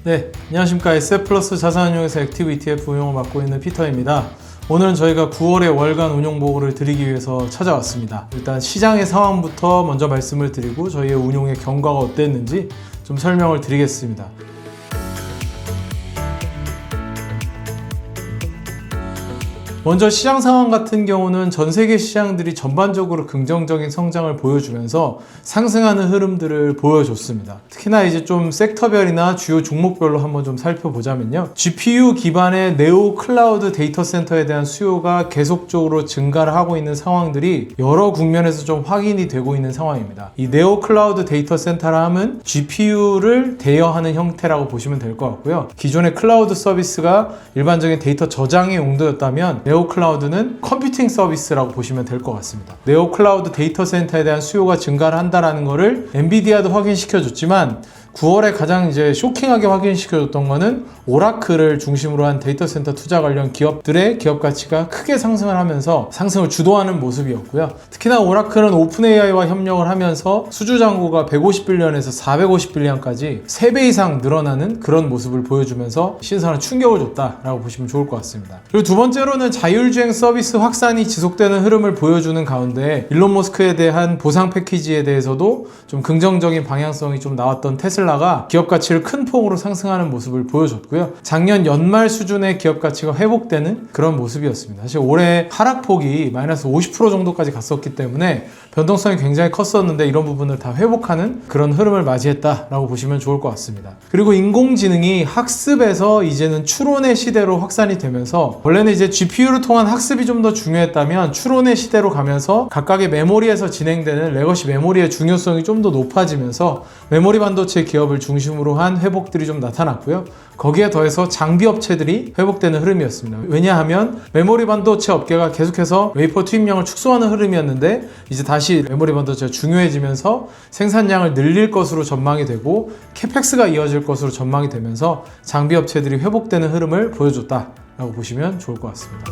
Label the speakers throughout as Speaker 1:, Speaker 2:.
Speaker 1: 네, 안녕하십니까. SF+ 자산운용에서 액티브 ETF 운용을 맡고 있는 피터입니다. 오늘은 저희가 9월의 월간 운용 보고를 드리기 위해서 찾아왔습니다. 일단 시장의 상황부터 먼저 말씀을 드리고 저희의 운용의 경과가 어땠는지 좀 설명을 드리겠습니다. 먼저 시장 상황 같은 경우는 전 세계 시장들이 전반적으로 긍정적인 성장을 보여주면서 상승하는 흐름들을 보여줬습니다. 특히나 이제 좀 섹터별이나 주요 종목별로 한번 좀 살펴보자면요. GPU 기반의 네오 클라우드 데이터 센터에 대한 수요가 계속적으로 증가를 하고 있는 상황들이 여러 국면에서 좀 확인이 되고 있는 상황입니다. 이 네오 클라우드 데이터 센터라 하면 GPU를 대여하는 형태라고 보시면 될 것 같고요. 기존의 클라우드 서비스가 일반적인 데이터 저장의 용도였다면 네오 클라우드는 컴퓨팅 서비스라고 보시면 될 것 같습니다. 네오 클라우드 데이터 센터에 대한 수요가 증가를 한다는 것을 엔비디아도 확인시켜줬지만 9월에 가장 이제 쇼킹하게 확인시켜줬던 거는 오라클을 중심으로 한 데이터 센터 투자 관련 기업들의 기업 가치가 크게 상승을 하면서 상승을 주도하는 모습이었고요. 특히나 오라클은 오픈 AI와 협력을 하면서 수주 잔고가 150빌리언에서 450빌리언까지 3배 이상 늘어나는 그런 모습을 보여주면서 시장에 충격을 줬다라고 보시면 좋을 것 같습니다. 그리고 두 번째로는 자율주행 서비스 확산이 지속되는 흐름을 보여주는 가운데 일론 머스크에 대한 보상 패키지에 대해서도 좀 긍정적인 방향성이 좀 나왔던 테슬라가 기업 가치를 큰 폭으로 상승하는 모습을 보여줬고요. 작년 연말 수준의 기업 가치가 회복되는 그런 모습이었습니다. 사실 올해 하락폭이 마이너스 50% 정도까지 갔었기 때문에 변동성이 굉장히 컸었는데 이런 부분을 다 회복하는 그런 흐름을 맞이했다라고 보시면 좋을 것 같습니다. 그리고 인공지능이 학습에서 이제는 추론의 시대로 확산이 되면서 원래는 이제 GPU를 통한 학습이 좀 더 중요했다면 추론의 시대로 가면서 각각의 메모리에서 진행되는 레거시 메모리의 중요성이 좀 더 높아지면서 메모리 반도체 기업을 중심으로 한 회복들이 좀 나타났고요. 거기에 더해서 장비 업체들이 회복되는 흐름이었습니다. 왜냐하면 메모리 반도체 업계가 계속해서 웨이퍼 투입량을 축소하는 흐름이었는데 이제 다시 메모리 반도체가 중요해지면서 생산량을 늘릴 것으로 전망이 되고 캐펙스가 이어질 것으로 전망이 되면서 장비 업체들이 회복되는 흐름을 보여줬다라고 보시면 좋을 것 같습니다.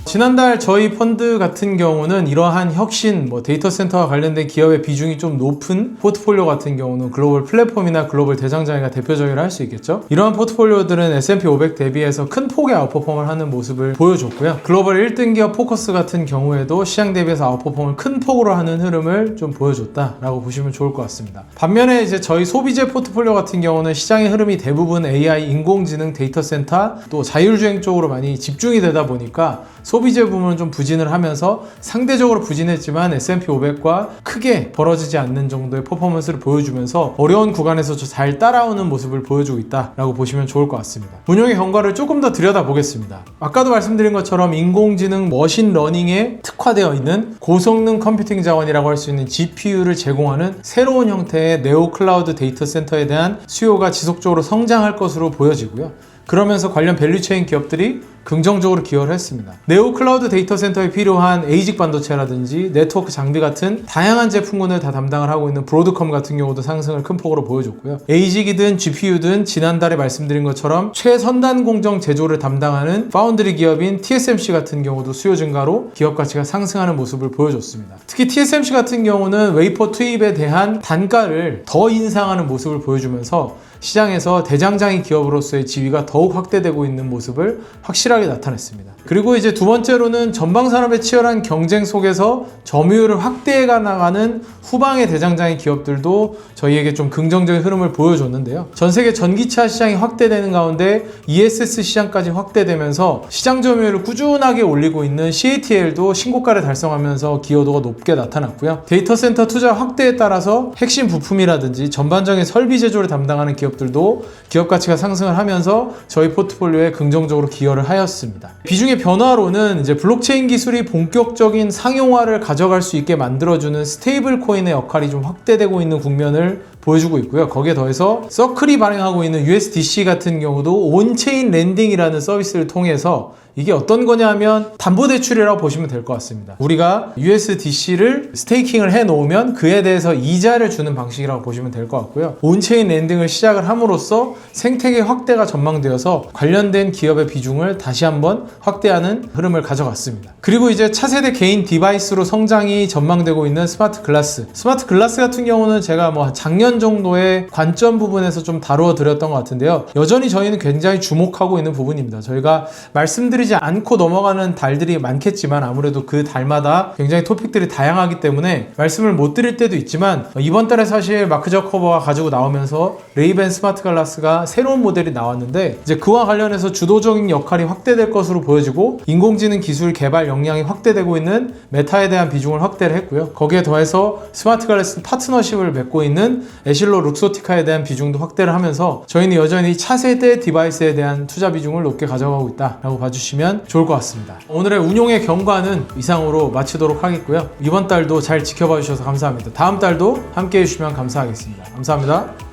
Speaker 1: 지난달 저희 펀드 같은 경우는 이러한 혁신, 데이터 센터와 관련된 기업의 비중이 좀 높은 포트폴리오 같은 경우는 글로벌 플랫폼이나 글로벌 대장장이가 대표적이라 할 수 있겠죠. 이러한 포트폴리오들은 S&P 500 대비해서 큰 폭의 아웃퍼폼을 하는 모습을 보여줬고요. 글로벌 1등 기업 포커스 같은 경우에도 시장 대비해서 아웃퍼폼을 큰 폭으로 하는 흐름을 좀 보여줬다라고 보시면 좋을 것 같습니다. 반면에 이제 저희 소비재 포트폴리오 같은 경우는 시장의 흐름이 대부분 AI, 인공지능, 데이터 센터, 또 자율주행 쪽으로 많이 집중이 되다 보니까 소비재 부문은 좀 부진을 하면서 상대적으로 부진했지만 S&P 500과 크게 벌어지지 않는 정도의 퍼포먼스를 보여주면서 어려운 구간에서 잘 따라오는 모습을 보여주고 있다라고 보시면 좋을 것 같습니다. 운용의 경과를 조금 더 들여다보겠습니다. 아까도 말씀드린 것처럼 인공지능 머신러닝에 특화되어 있는 고성능 컴퓨팅 자원이라고 할 수 있는 GPU를 제공하는 새로운 형태의 네오 클라우드 데이터 센터에 대한 수요가 지속적으로 성장할 것으로 보여지고요. 그러면서 관련 밸류체인 기업들이 긍정적으로 기여를 했습니다. 네오 클라우드 데이터 센터에 필요한 에이직 반도체라든지 네트워크 장비 같은 다양한 제품군을 다 담당을 하고 있는 브로드컴 같은 경우도 상승을 큰 폭으로 보여줬고요. 에이직이든 GPU든 지난달에 말씀드린 것처럼 최선단 공정 제조를 담당하는 파운드리 기업인 TSMC 같은 경우도 수요 증가로 기업 가치가 상승하는 모습을 보여줬습니다. 특히 TSMC 같은 경우는 웨이퍼 투입에 대한 단가를 더 인상하는 모습을 보여주면서 시장에서 대장장이 기업으로서의 지위가 더욱 확대되고 있는 모습을 확실하게 나타냈습니다. 그리고 이제 두 번째로는 전방산업의 치열한 경쟁 속에서 점유율을 확대해 나가는 후방의 대장장이 기업들도 저희에게 좀 긍정적인 흐름을 보여줬는데요. 전 세계 전기차 시장이 확대되는 가운데 ESS 시장까지 확대되면서 시장 점유율을 꾸준하게 올리고 있는 CATL도 신고가를 달성하면서 기여도가 높게 나타났고요. 데이터 센터 투자 확대에 따라서 핵심 부품이라든지 전반적인 설비 제조를 담당하는 기업들도 기업 가치가 상승을 하면서 저희 포트폴리오에 긍정적으로 기여를 하였습니다. 비중의 변화로는 이제 블록체인 기술이 본격적인 상용화를 가져갈 수 있게 만들어주는 스테이블 코인의 역할이 좀 확대되고 있는 국면을 보여주고 있고요. 거기에 더해서 서클이 발행하고 있는 USDC 같은 경우도 온체인 랜딩이라는 서비스를 통해서 이게 어떤 거냐 하면 담보대출이라고 보시면 될 것 같습니다. 우리가 USDC를 스테이킹을 해 놓으면 그에 대해서 이자를 주는 방식이라고 보시면 될 것 같고요. 온체인 랜딩을 시작을 함으로써 생태계 확대가 전망되어서 관련된 기업의 비중을 다시 한번 확대하는 흐름을 가져갔습니다. 그리고 이제 차세대 개인 디바이스로 성장이 전망되고 있는 스마트 글라스. 스마트 글라스 같은 경우는 제가 뭐 작년 정도의 관점 부분에서 좀 다루어 드렸던 것 같은데요. 여전히 저희는 굉장히 주목하고 있는 부분입니다. 저희가 말씀드리지 않고 넘어가는 달들이 많겠지만 아무래도 그 달마다 굉장히 토픽들이 다양하기 때문에 말씀을 못 드릴 때도 있지만 이번 달에 사실 마크 저커버가 가지고 나오면서 레이벤 스마트 글라스가 새로운 모델이 나왔는데 이제 그와 관련해서 주도적인 역할이 확대될 것으로 보여지고 인공지능 기술 개발 역량이 확대되고 있는 메타에 대한 비중을 확대를 했고요. 거기에 더해서 스마트 글라스 파트너십을 맺고 있는 에실로 룩소티카에 대한 비중도 확대를 하면서 저희는 여전히 차세대 디바이스에 대한 투자 비중을 높게 가져가고 있다라고 봐주시면 좋을 것 같습니다. 오늘의 운용의 경과는 이상으로 마치도록 하겠고요. 이번 달도 잘 지켜봐 주셔서 감사합니다. 다음 달도 함께 해주시면 감사하겠습니다. 감사합니다.